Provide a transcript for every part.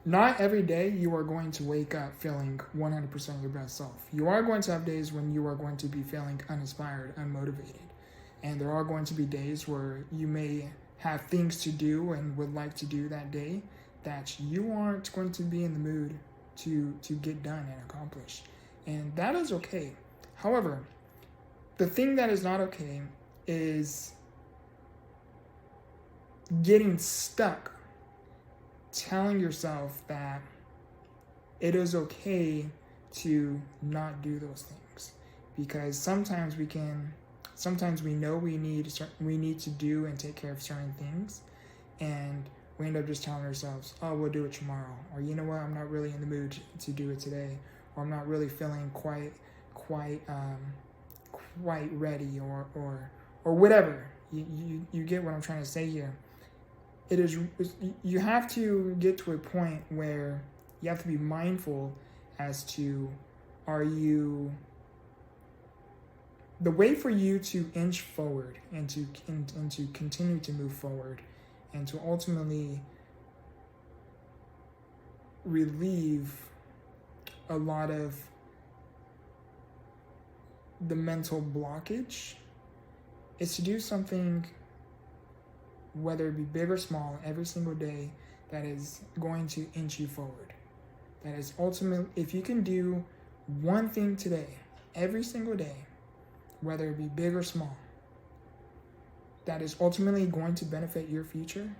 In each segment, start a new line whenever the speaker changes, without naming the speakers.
Not every day you are going to wake up feeling 100% your best self. You are going to have days when you are going to be feeling uninspired, unmotivated. And there are going to be days where you may have things to do and would like to do that day that you aren't going to be in the mood to get done and accomplish. And that is okay. However, the thing that is not okay is getting stuck telling yourself that it is okay to not do those things, because sometimes we know we need to do and take care of certain things, and we end up just telling ourselves, oh, we'll do it tomorrow, or you know what, I'm not really in the mood to do it today, or I'm not really feeling quite ready, or whatever. You get what I'm trying to say here. You have to get to a point where you have to be mindful as to, the way for you to inch forward and to continue to move forward and to ultimately relieve a lot of the mental blockage is to do something, whether it be big or small, every single day, that is going to inch you forward. That is ultimately, if you can do one thing today, every single day, whether it be big or small, that is ultimately going to benefit your future,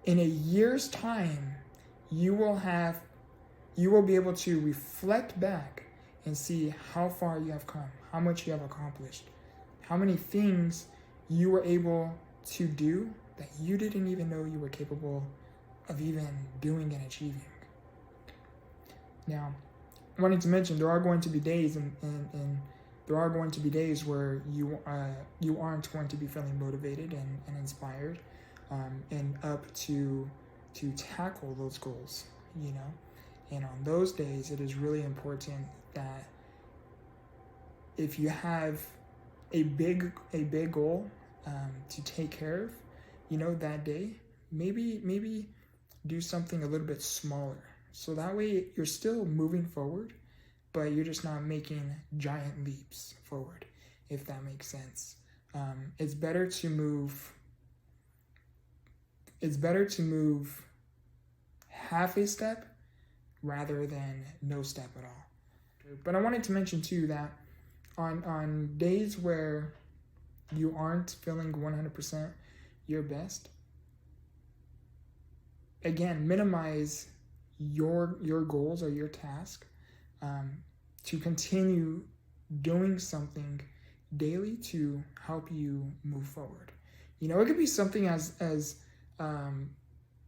in a year's time, you will be able to reflect back and see how far you have come, how much you have accomplished, how many things you were able to do that you didn't even know you were capable of even doing and achieving. Now, I wanted to mention there are going to be days and there are going to be days where you aren't going to be feeling motivated and inspired and up to tackle those goals, you know. And on those days, it is really important that if you have a big goal to take care of, you know, that day, maybe do something a little bit smaller. So that way you're still moving forward, but you're just not making giant leaps forward, if that makes sense. It's better to move half a step rather than no step at all. But I wanted to mention too that on days where you aren't feeling 100% your best, again, minimize your goals or your task to continue doing something daily to help you move forward. You know, it could be something as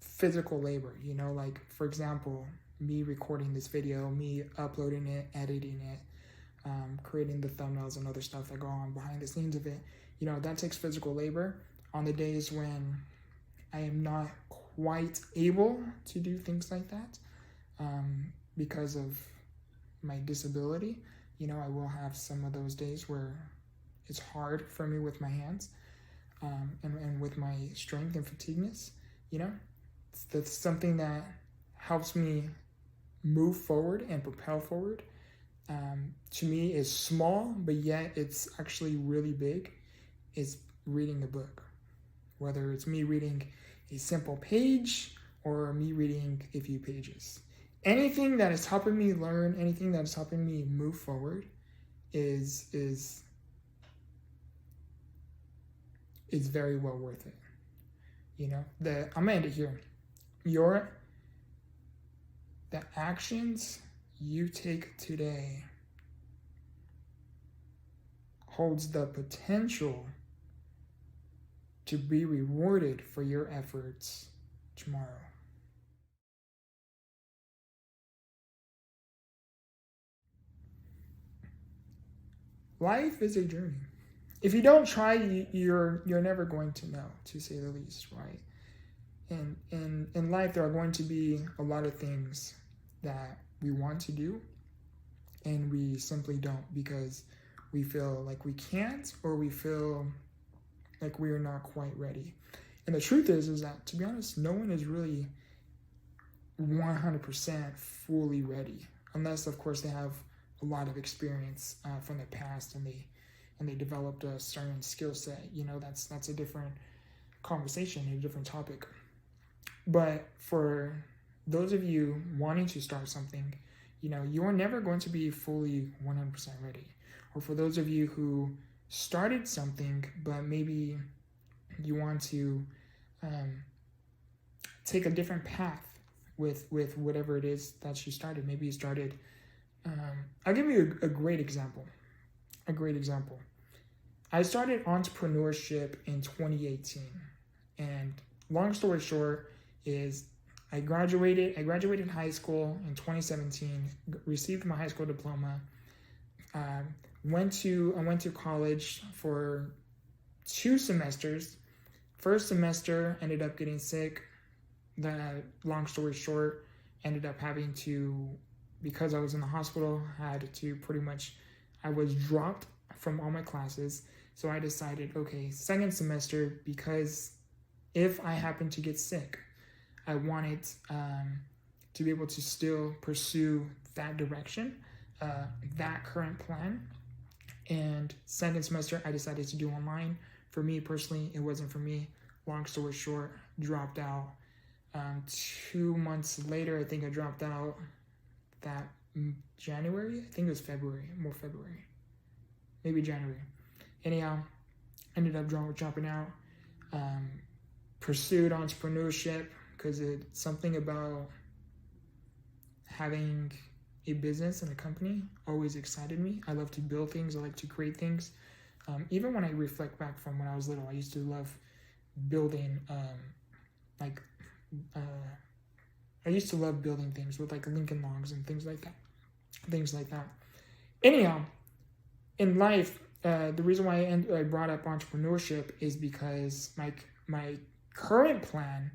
physical labor, you know, like, for example, me recording this video, me uploading it, editing it, creating the thumbnails and other stuff that go on behind the scenes of it. You know, that takes physical labor. On the days when I am not quite able to do things like that because of my disability, you know, I will have some of those days where it's hard for me with my hands and with my strength and fatigueness, you know. That's something that helps me move forward and propel forward. To me, is small, but yet it's actually really big, is reading a book. Whether it's me reading a simple page or me reading a few pages. Anything that is helping me learn, anything that is helping me move forward is very well worth it. You know, I'm gonna end it here. The actions you take today holds the potential to be rewarded for your efforts tomorrow. Life is a journey. If you don't try, you're never going to know, to say the least, right? And in life, there are going to be a lot of things that we want to do, and we simply don't because we feel like we can't, or we feel like we are not quite ready. And the truth is that, to be honest, no one is really 100% fully ready, unless of course they have a lot of experience from the past and they developed a certain skill set. That's a different conversation, a different topic. But for those of you wanting to start something, you are never going to be fully 100% ready. Or for those of you who started something, but maybe you want to take a different path with whatever it is that you started. Maybe you started, I'll give you a great example. I started entrepreneurship in 2018. And long story short is I graduated high school in 2017, received my high school diploma, I went to college for 2 semesters. First semester ended up getting sick. Long story short, ended up having to, because I was in the hospital, I was dropped from all my classes. So I decided, okay, second semester, because if I happen to get sick, I wanted to be able to still pursue that direction, that current plan. And second semester, I decided to do online. For me personally, it wasn't for me. Long story short, dropped out. 2 months later, I think I dropped out that January. I think it was February, maybe January. Anyhow, ended up dropping out. Pursued entrepreneurship because it's something about having a business and a company always excited me. I love to build things. I like to create things. Even when I reflect back from when I was little, I used to love building, I used to love building things with like Lincoln Logs and things like that. Anyhow, in life, the reason why I brought up entrepreneurship is because my current plan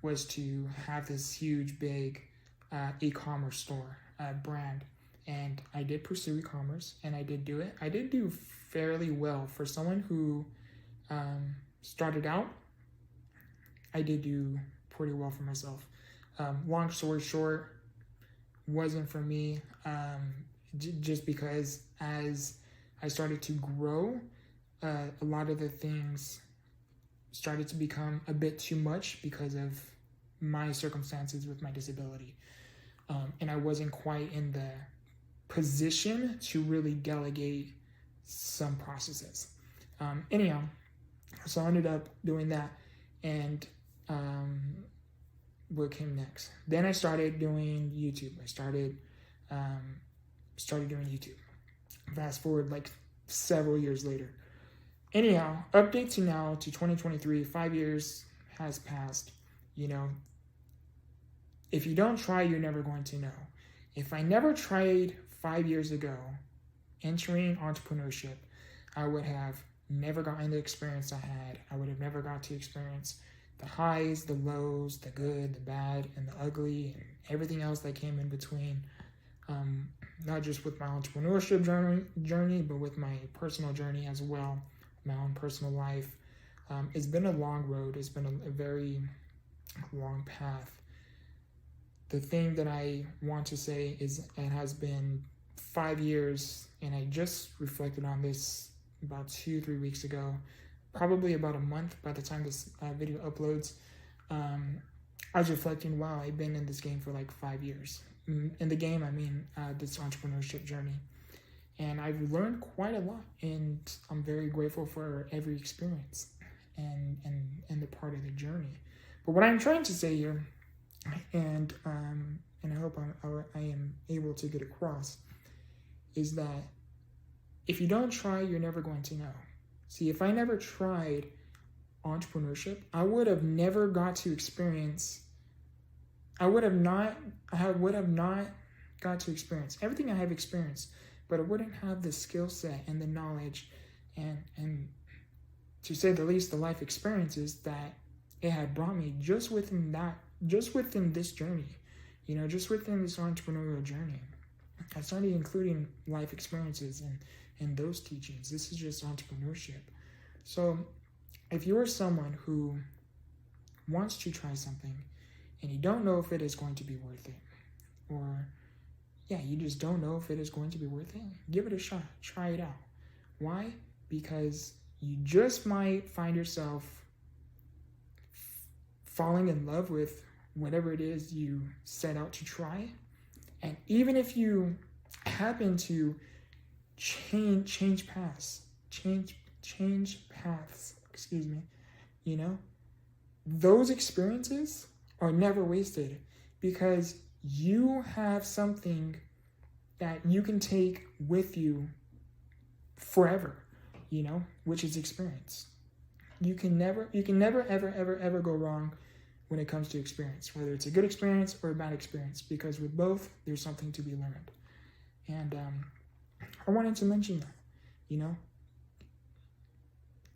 was to have this huge, big e-commerce store brand. And I did pursue e-commerce, and I did do it. I did do fairly well. For someone who started out, I did do pretty well for myself. Long story short, wasn't for me, just because as I started to grow, a lot of the things started to become a bit too much because of my circumstances with my disability. And I wasn't quite in the position to really delegate some processes. Anyhow, so I ended up doing that. And what came next? Then I started doing YouTube. I started doing YouTube. Fast forward like several years later. Anyhow, update to now to 2023. 5 years has passed. If you don't try, you're never going to know. If I never tried 5 years ago entering entrepreneurship, I would have never gotten the experience I had. I would have never got to experience the highs, the lows, the good, the bad, and the ugly, and everything else that came in between. Not just with my entrepreneurship journey, but with my personal journey as well, my own personal life. It's been a long road. It's been a very long path. The thing that I want to say is it has been 5 years, and I just reflected on this about 2-3 weeks ago, probably about a month by the time this video uploads. I was reflecting, wow, I've been in this game for like 5 years. In the game, I mean this entrepreneurship journey. And I've learned quite a lot, and I'm very grateful for every experience and the part of the journey. But what I'm trying to say here, and I hope I am able to get across, is that if you don't try, you're never going to know. See, if I never tried entrepreneurship, I would have never got to experience. I would have not got to experience everything I have experienced, but I wouldn't have the skill set and the knowledge and to say the least, the life experiences that it had brought me just within this journey, just within this entrepreneurial journey. I started including life experiences and those teachings. This is just entrepreneurship. So if you're someone who wants to try something and you don't know if it is going to be worth it. Or, yeah, you just don't know if it is going to be worth it. Give it a shot. Try it out. Why? Because you just might find yourself falling in love with whatever it is you set out to try. And even if you happen to change paths, you know, those experiences are never wasted, because you have something that you can take with you forever, you know, which is experience. You can never ever go wrong when it comes to experience, whether it's a good experience or a bad experience, because with both, there's something to be learned. And I wanted to mention that, you know,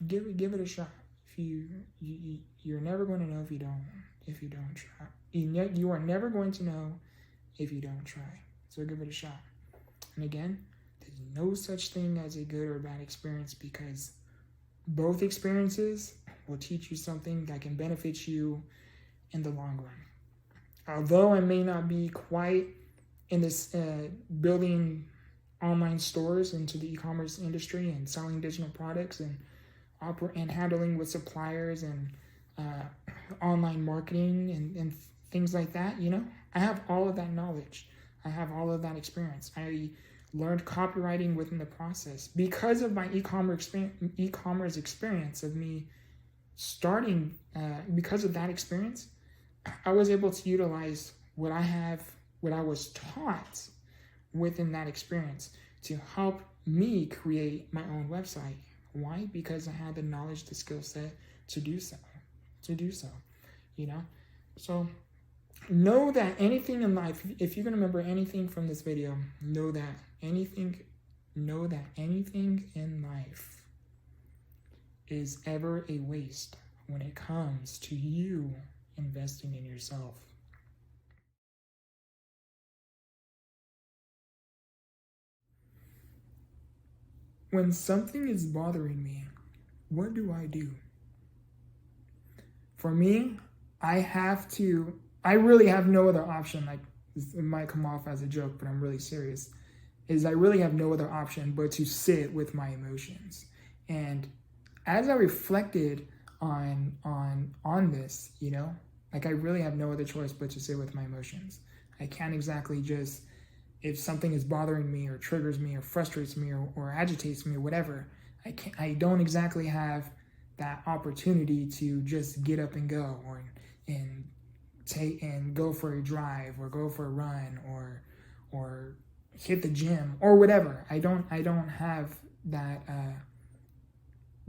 give it a shot. If you're never going to know if you don't try. You are never going to know if you don't try. So give it a shot. And again, there's no such thing as a good or bad experience, because both experiences will teach you something that can benefit you in the long run. Although I may not be quite in this building online stores into the e-commerce industry and selling digital products and handling with suppliers and online marketing and things like that, you know, I have all of that knowledge. I have all of that experience. I learned copywriting within the process because of my e-commerce experience of me starting. Because of that experience, I was able to utilize what I was taught within that experience to help me create my own website. Why? Because I had the knowledge, the skill set to do so, you know? So know that anything in life, if you're going to remember anything from this video, know that anything in life is ever a waste when it comes to you investing in yourself. When something is bothering me, what do? For me, I really have no other option. Like, it might come off as a joke, but I'm really serious. I really have no other option but to sit with my emotions. And as I reflected on this, you know, like, I really have no other choice but to sit with my emotions. I can't exactly just, if something is bothering me or triggers me or frustrates me or agitates me or whatever, I don't exactly have that opportunity to just get up and go and go for a drive or go for a run or hit the gym or whatever. I don't have that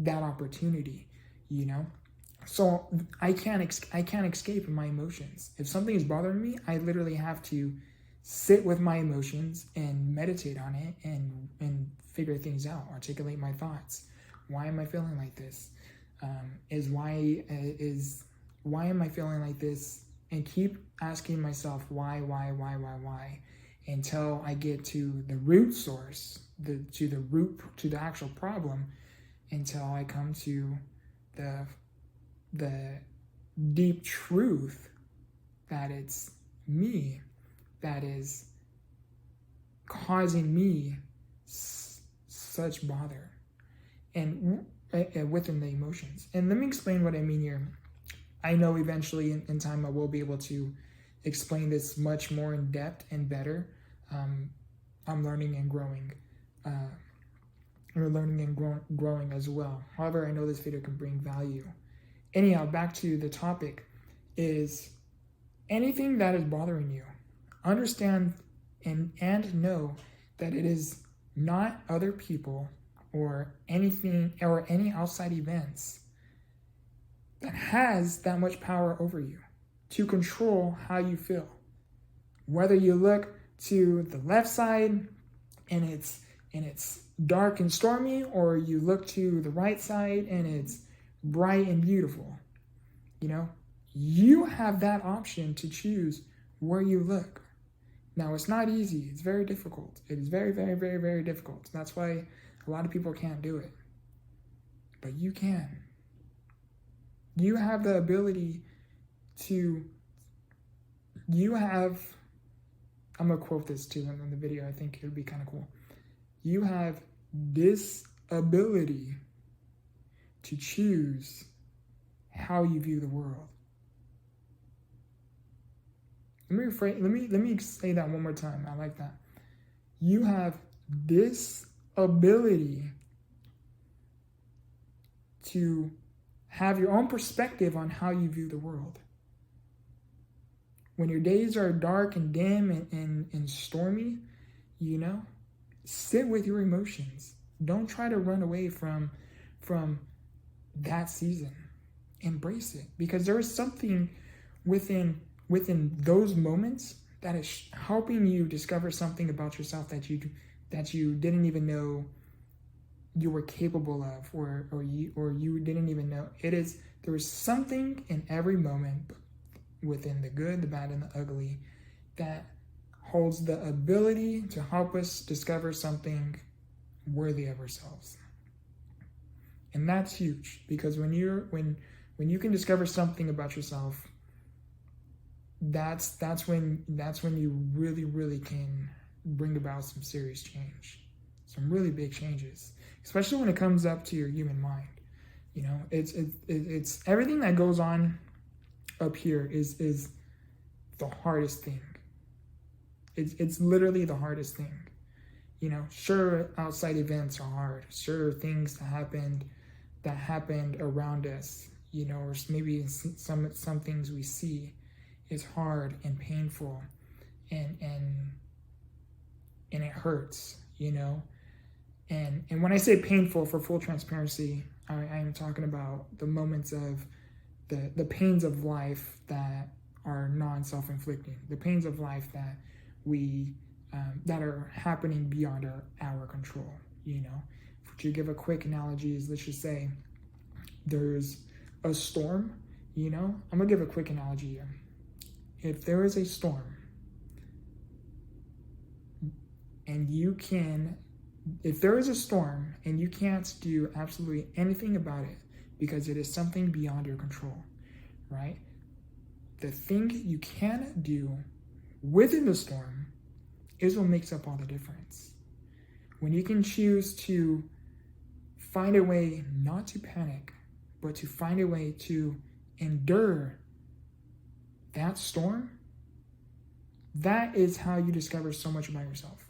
opportunity, you know. So I can't escape my emotions. If something is bothering me, I literally have to sit with my emotions and meditate on it and figure things out, articulate my thoughts. Why am I feeling like this? Why am I feeling like this? And keep asking myself why, until I get to the root source, to the actual problem, until I come to the deep truth that it's me that is causing me such bother and within the emotions. And let me explain what I mean here. I know eventually in time I will be able to explain this much more in depth and better. I'm learning and growing. Growing as well. However, I know this video can bring value. Anyhow, back to the topic is anything that is bothering you. Understand and know that it is not other people or anything or any outside events that has that much power over you to control how you feel. Whether you look to the left side and it's dark and stormy, or you look to the right side and it's bright and beautiful, you know, you have that option to choose where you look. Now, it's not easy. It's very difficult. It is very, very, very, very difficult. That's why a lot of people can't do it. But you can. You have the ability to you have, I'm going to quote this too in the video. I think it would be kind of cool. You have this ability to choose how you view the world. Let me say that one more time. I like that. You have this ability to have your own perspective on how you view the world. When your days are dark and dim and stormy, sit with your emotions. Don't try to run away from that season. Embrace it, because there is something within those moments that is helping you discover something about yourself that you didn't even know you were capable of, or you didn't even know. There is something in every moment, within the good, the bad, and the ugly, that holds the ability to help us discover something worthy of ourselves. And that's huge, because when you can discover something about yourself, that's when you really, really can bring about some serious change, some really big changes, especially when it comes up to your human mind. It's everything that goes on up here is the hardest thing. It's literally the hardest thing. Sure, outside events are hard. Sure, things that happened around us, or maybe some things we see is hard and painful, and it hurts, And when I say painful, for full transparency, I am talking about the moments of the pains of life that are non-self-inflicting, the pains of life that that are happening beyond our control. To give a quick analogy, is, let's just say there's a storm. I'm gonna give a quick analogy here. If there is a storm, and you can't do absolutely anything about it because it is something beyond your control, right? The thing you can do within the storm is what makes up all the difference. When you can choose to find a way not to panic, but to find a way to endure that storm, that is how you discover so much about yourself.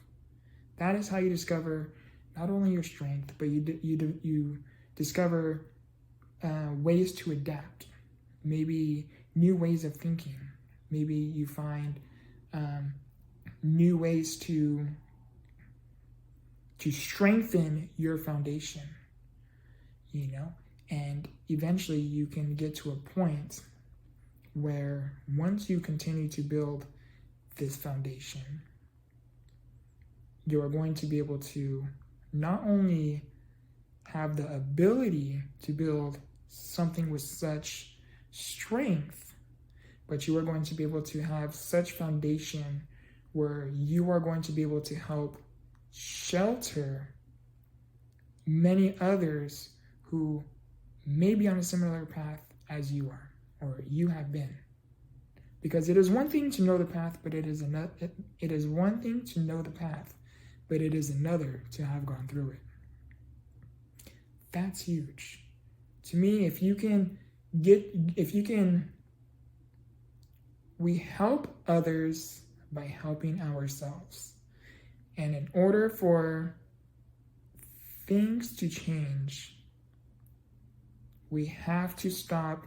That is how you discover not only your strength, but you discover ways to adapt, maybe new ways of thinking. Maybe you find new ways to strengthen your foundation, and eventually you can get to a point where, once you continue to build this foundation, you are going to be able to not only have the ability to build something with such strength, but you are going to be able to have such foundation where you are going to be able to help shelter many others who may be on a similar path as you are, or you have been. Because it is one thing to know the path, but it is another to have gone through it. That's huge. To me, we help others by helping ourselves. And in order for things to change, we have to stop.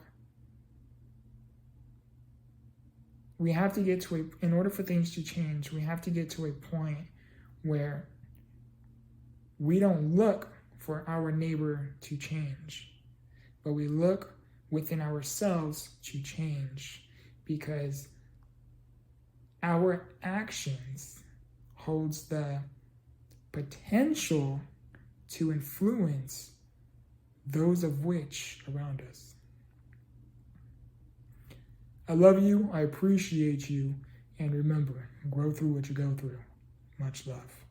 In order for things to change, we have to get to a point where we don't look for our neighbor to change, but we look within ourselves to change, because our actions holds the potential to influence those of which around us. I love you, I appreciate you, and remember, grow through what you go through. Much love.